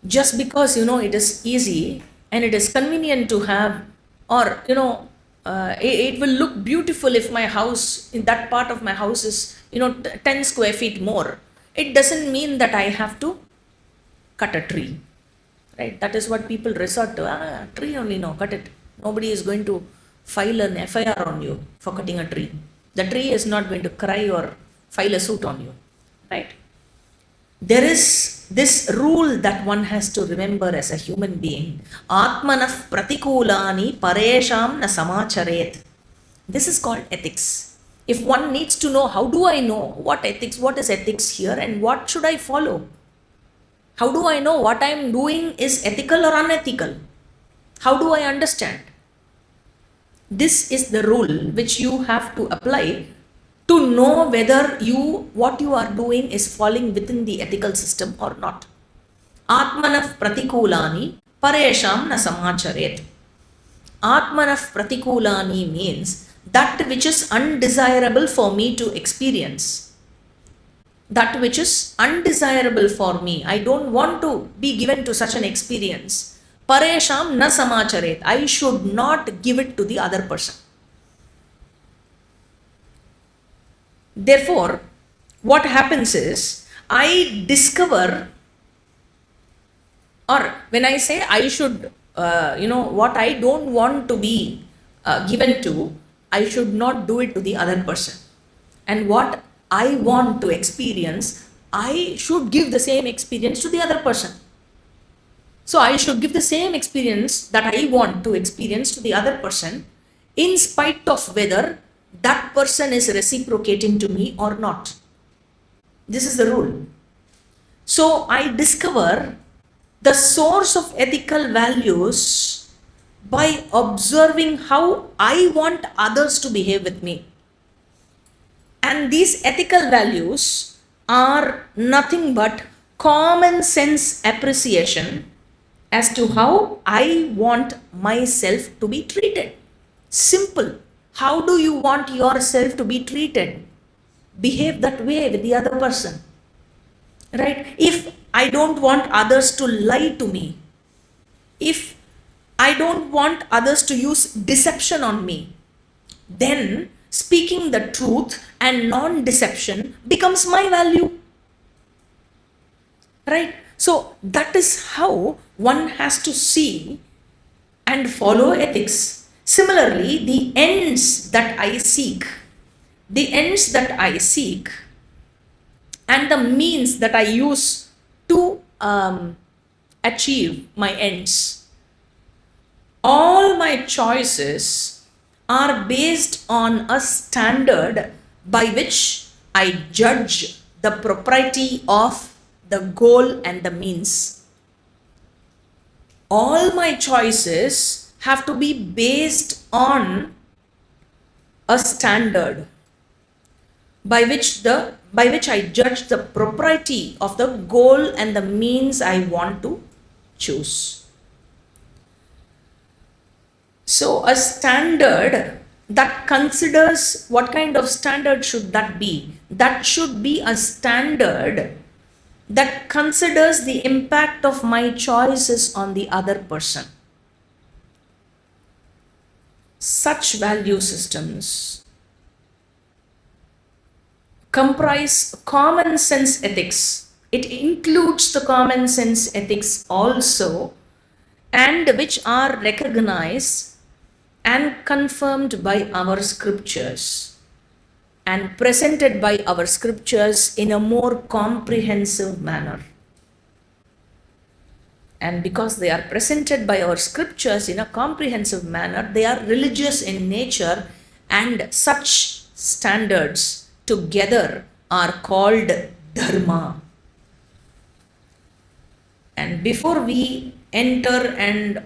Just because, it is easy and it is convenient to have, or, it will look beautiful if my house, in that part of my house is, 10 square feet more. It doesn't mean that I have to cut a tree, right? That is what people resort to. Tree only, no, cut it. Nobody is going to file an FIR on you for cutting a tree. The tree is not going to cry or file a suit on you, right? There is this rule that one has to remember as a human being. Atmanah pratikulani paresham na samacharet. This is called ethics. If one needs to know, how do I know what is ethics here and what should I follow? How do I know what I am doing is ethical or unethical? How do I understand? This is the rule which you have to apply to know whether what you are doing is falling within the ethical system or not. Atmanah pratikulani paresham na samacharet. Atmanah pratikulani means that which is undesirable for me to experience. That which is undesirable for me. I don't want to be given to such an experience. Paresham na samacharet. I should not give it to the other person. Therefore, what happens is, I discover, or when I say I should, what I don't want to be given to, I should not do it to the other person. And what I want to experience, I should give the same experience to the other person. So I should give the same experience that I want to experience to the other person, in spite of whether that person is reciprocating to me or not. This is the rule. So I discover the source of ethical values by observing how I want others to behave with me. And these ethical values are nothing but common sense appreciation as to how I want myself to be treated. Simple. How do you want yourself to be treated? Behave that way with the other person, right? If I don't want others to lie to me, if I don't want others to use deception on me, then speaking the truth and non-deception becomes my value, right? So that is how one has to see and follow ethics. Similarly, the ends that I seek and the means that I use to achieve my ends, all my choices are based on a standard by which I judge the propriety of the goal and the means. All my choices have to be based on a standard by which I judge the propriety of the goal and the means I want to choose. So a standard that considers, what kind of standard should that be? That should be a standard that considers the impact of my choices on the other person. Such value systems comprise common sense ethics. It includes the common sense ethics also, and which are recognized and confirmed by our scriptures and presented by our scriptures in a more comprehensive manner. And because they are presented by our scriptures in a comprehensive manner, they are religious in nature, and such standards together are called dharma. And before we enter and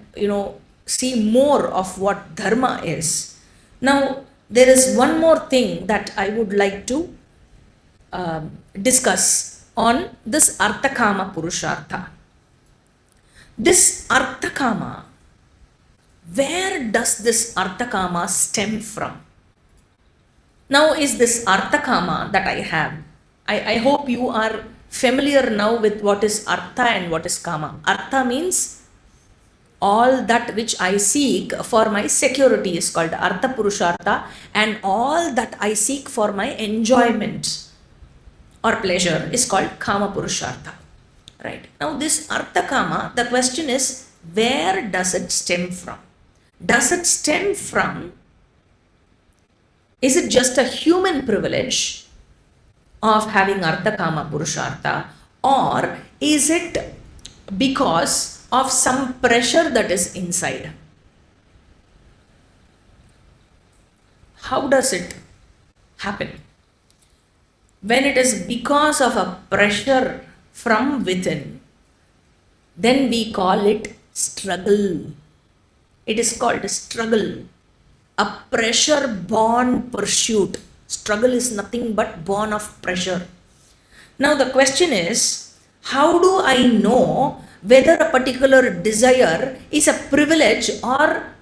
see more of what dharma is, now there is one more thing that I would like to discuss on this Arthakama Purushartha. This Arthakama, where does this Arthakama stem from? Now is this Arthakama that I have, I hope you are familiar now with what is Artha and what is Kama. Artha means all that which I seek for my security is called Artha Purushartha, and all that I seek for my enjoyment or pleasure is called Kama Purushartha. Right. Now this Artha Kama, the question is, where does it stem from? Does it stem from, is it just a human privilege of having Artha Kama Purushartha, or is it because of some pressure that is inside? How does it happen? When it is because of a pressure from within, then we call it struggle. It is called struggle, a pressure born pursuit. Struggle is nothing but born of pressure. Now the question is, how do I know whether a particular desire is a privilege or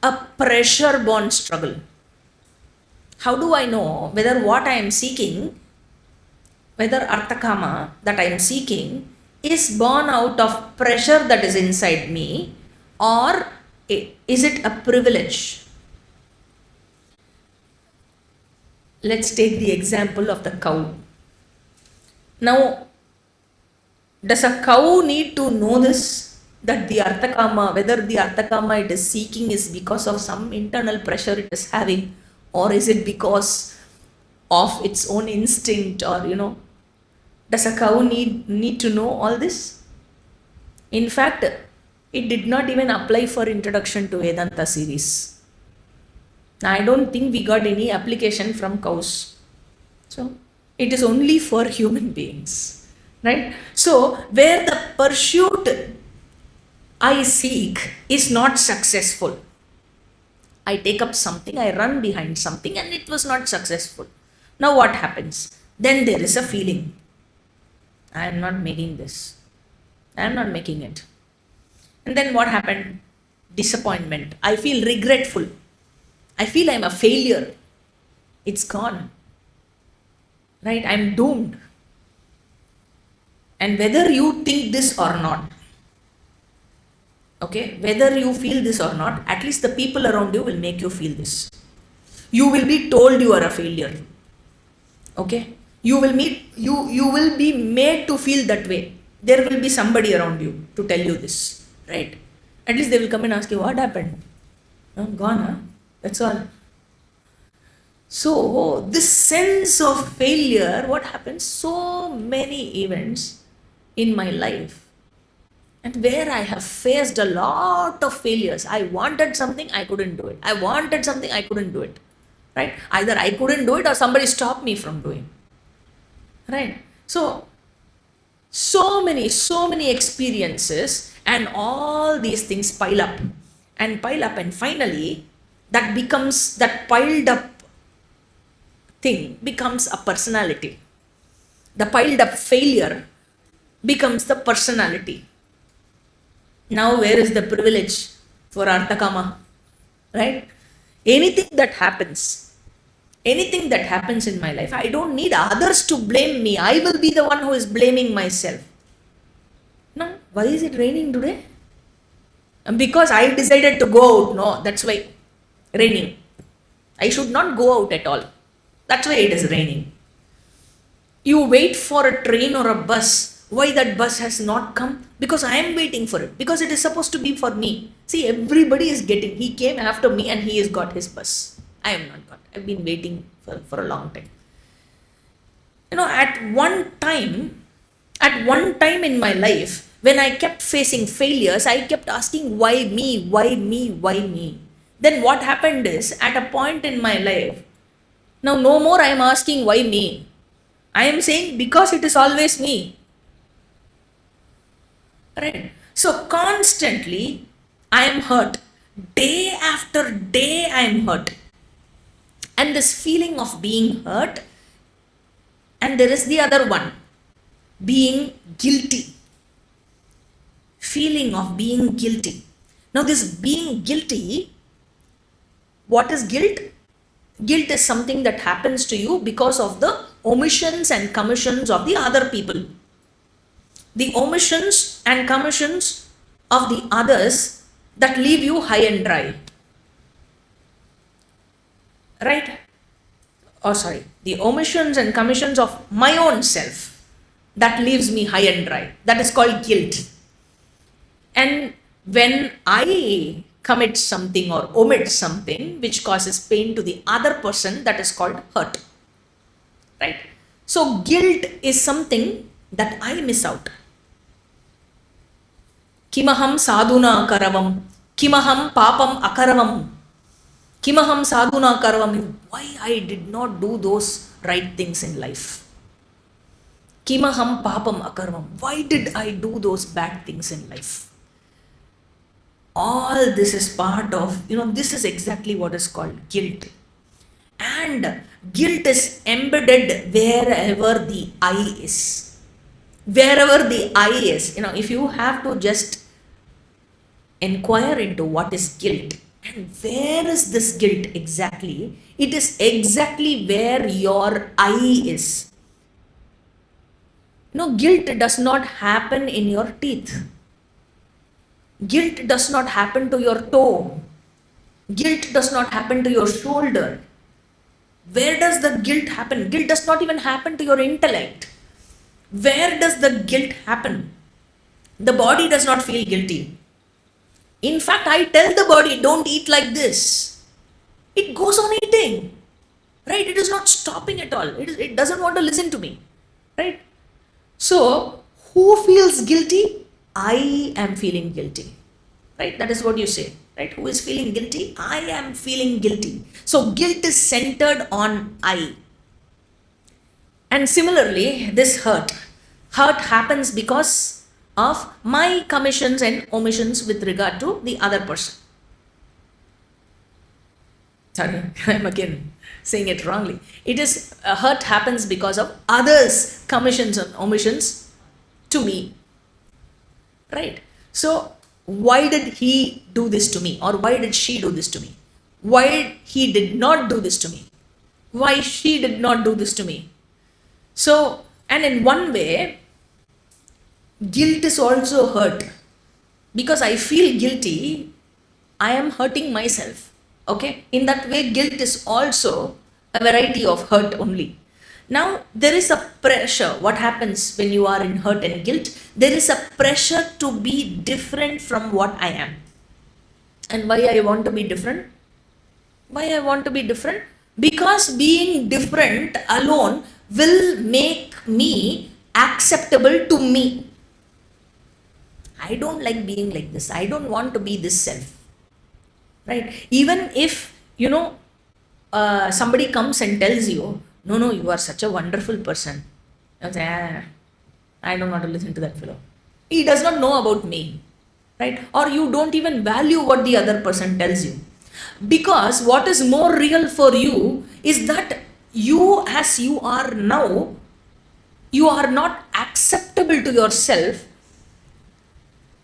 a pressure born struggle? How do I know whether what I am seeking, whether Arthakama that I am seeking is born out of pressure that is inside me, or is it a privilege? Let's take the example of the cow. Now, does a cow need to know this, that the Arthakama, whether the Arthakama it is seeking is because of some internal pressure it is having, or is it because of its own instinct, or does a cow need to know all this? In fact, it did not even apply for introduction to Vedanta series. I don't think we got any application from cows. So it is only for human beings, right? So where the pursuit I seek is not successful, I take up something, I run behind something, and it was not successful. Now what happens? Then there is a feeling, I am not making this, I am not making it. And then what happened? Disappointment. I feel regretful. I feel I'm a failure. It's gone. Right? I'm doomed. And whether you think this or not, okay, whether you feel this or not, at least the people around you will make you feel this. You will be told you are a failure. Okay? You will be made to feel that way. There will be somebody around you to tell you this. Right? At least they will come and ask you, what happened? No, gone, huh? That's all. So this sense of failure, what happens? So many events in my life, and where I have faced a lot of failures. I wanted something, I couldn't do it. I wanted something, I couldn't do it. Right? Either I couldn't do it or somebody stopped me from doing. Right? So many experiences, and all these things pile up, and finally that piled up thing becomes a personality. The piled up failure becomes the personality. Now where is the privilege for Arthakama? Right? Anything that happens in my life, I don't need others to blame me. I will be the one who is blaming myself. No, why is it raining today? Because I decided to go out. No, that's why raining. I should not go out at all. That's why it is raining. You wait for a train or a bus. Why that bus has not come? Because I am waiting for it. Because it is supposed to be for me. See, everybody is getting. He came after me and he has got his bus. I am not got. I've been waiting for a long time. At one time in my life, when I kept facing failures, I kept asking, why me, why me, why me? Then what happened is, at a point in my life, Now, no more I am asking why me. I am saying because it is always me. Right? So, constantly I am hurt. Day after day I am hurt. And this feeling of being hurt, and there is the other one, being guilty. Feeling of being guilty. Now, this being guilty, what is guilt? Guilt is something that happens to you because of the omissions and commissions of the other people. The omissions and commissions of the others that leave you high and dry. Right? Oh, sorry. The omissions and commissions of my own self that leaves me high and dry. That is called guilt. And when I commit something or omit something which causes pain to the other person, that is called hurt. Right? So guilt is something that I miss out. Kimaham sadhuna karavam, kimaham papam akaravam, kimaham sadhuna karavam. Why I did not do those right things in life? Kimaham papam akaravam. Why did I do those bad things in life? All this is part of, this is exactly what is called guilt. And guilt is embedded wherever the I is. Wherever the I is, if you have to just inquire into what is guilt and where is this guilt exactly, it is exactly where your I is. Guilt does not happen in your teeth. Guilt does not happen to your toe. Guilt does not happen to your shoulder. Where does the guilt happen? Guilt does not even happen to your intellect. Where does the guilt happen? The body does not feel guilty. In fact, I tell the body, don't eat like this. It goes on eating. Right? It is not stopping at all. It doesn't want to listen to me. Right? So, who feels guilty? I am feeling guilty. Right? That is what you say. Right? Who is feeling guilty? I am feeling guilty. So, guilt is centered on I. And similarly, this hurt happens because of my commissions and omissions with regard to the other person. Sorry, I'm again saying it wrongly. It is hurt happens because of others' commissions and omissions to me. Right? So, why did he do this to me? Or why did she do this to me? Why he did not do this to me? Why she did not do this to me? So, and in one way, guilt is also hurt. Because I feel guilty, I am hurting myself. Okay? In that way, guilt is also a variety of hurt only. Now, there is a pressure. What happens when you are in hurt and guilt? There is a pressure to be different from what I am. And why I want to be different? Why I want to be different? Because being different alone will make me acceptable to me. I don't like being like this. I don't want to be this self. Right? Even if, somebody comes and tells you, no, you are such a wonderful person. You say, I don't want to listen to that fellow. He does not know about me. Right? Or you don't even value what the other person tells you. Because what is more real for you is that you, as you are now, you are not acceptable to yourself,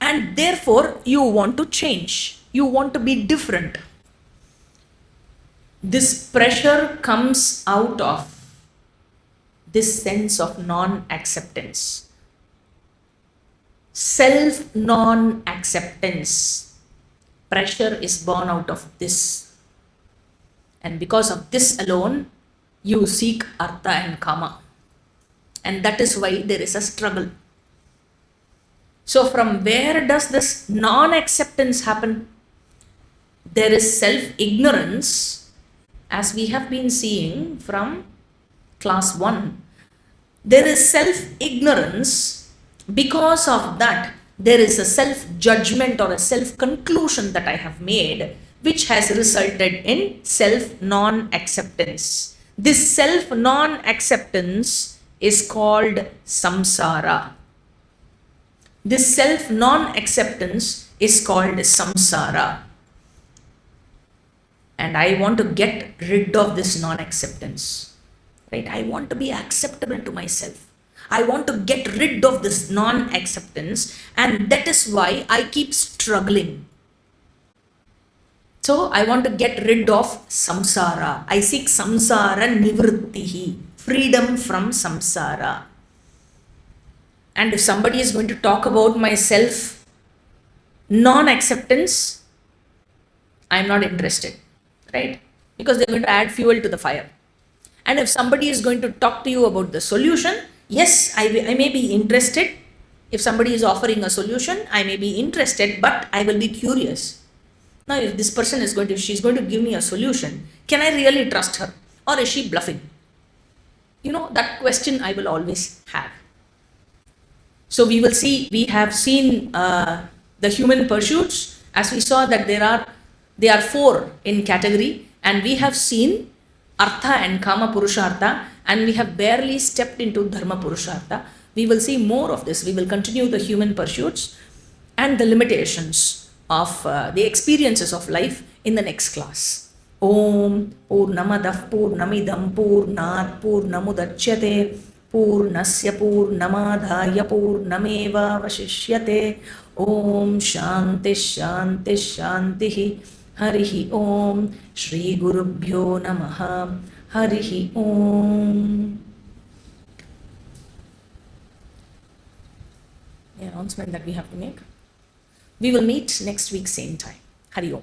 and therefore you want to change. You want to be different. This pressure comes out of this sense of non-acceptance. Self non-acceptance. Pressure is born out of this. And because of this alone, you seek artha and kama. And that is why there is a struggle. So from where does this non-acceptance happen? There is self-ignorance, as we have been seeing from class 1. There is self-ignorance. Because of that, there is a self-judgment or a self-conclusion that I have made, which has resulted in self-non-acceptance. This self non-acceptance is called samsara. This self non-acceptance is called samsara. And I want to get rid of this non-acceptance. Right? I want to be acceptable to myself. I want to get rid of this non-acceptance, and that is why I keep struggling. So I want to get rid of samsara. I seek samsara nivrittihi, freedom from samsara. And if somebody is going to talk about my self non-acceptance, I'm not interested, right? Because they're going to add fuel to the fire. And if somebody is going to talk to you about the solution, yes, I may be interested. If somebody is offering a solution, I may be interested, but I will be curious. Now, if this person is she's going to give me a solution, can I really trust her? Or is she bluffing? That question I will always have. So we have seen the human pursuits, as we saw that they are 4 in category, and we have seen Artha and Kama Purushartha, and we have barely stepped into Dharma Purushartha. We will see more of this. We will continue the human pursuits and the limitations of the experiences of life in the next class. Om Purnamadah Purnamidam Purnat Purnamudachyate Purnasya Purnamadhaya Purnameva Vashishyate. Om Shanti Shanti Shanti. Harihi Om. Shri Gurubhyo Namaha. Harihi Om. The announcement that we have to make. We will meet next week, same time. Hari Om.